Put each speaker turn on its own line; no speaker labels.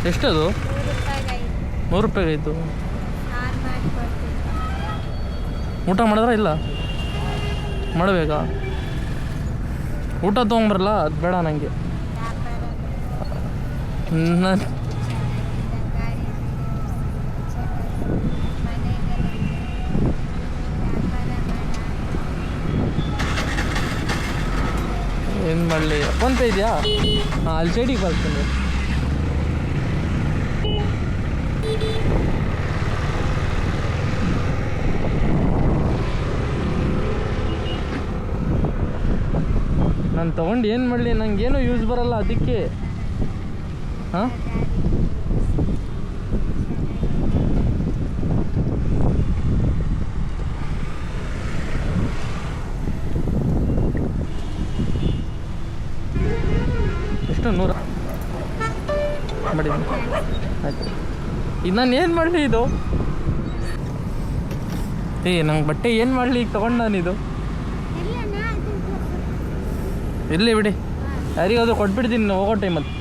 ಎಷ್ಟದು? 3 ರೂಪಾಯಿಗೆ ಆಯಿತು. ಊಟ ಮಾಡಿದ್ರೆ ಇಲ್ಲ ಮಾಡಬೇಕಾ? ಊಟ ತೊಗೊಂಡ್ರಲ್ಲ ಅದು ಬೇಡ ನನಗೆ. ಏನು ಮಾಡಲಿ? ಫೋನ್ಪೇ ಇದೆಯಾ? ಹಾಂ, ಅಲ್ಲಿ ಸೈಡಿಗೆ ಬರ್ತೀನಿ. ನಾನು ತೊಗೊಂಡು ಏನು ಮಾಡಲಿ? ನನಗೇನು ಯೂಸ್ ಬರಲ್ಲ ಅದಕ್ಕೆ. ಹಾಂ, ಎಷ್ಟು? 100 ಮಾಡಿದ್ದೀನಿ. ಆಯ್ತು. ಈಗ ನಾನು ಏನು ಮಾಡಲಿ ಇದು? ನಂಗೆ ಬಟ್ಟೆ ಏನು ಮಾಡಲಿ ಈಗ ತೊಗೊಂಡು ನಾನಿದು? ಇರಲಿ ಬಿಡಿ, ಯಾರಿಗಾದ್ರೂ ಕೊಟ್ಬಿಡ್ತೀನಿ ಹೋಗೋ ಟೈಮಲ್ಲಿ.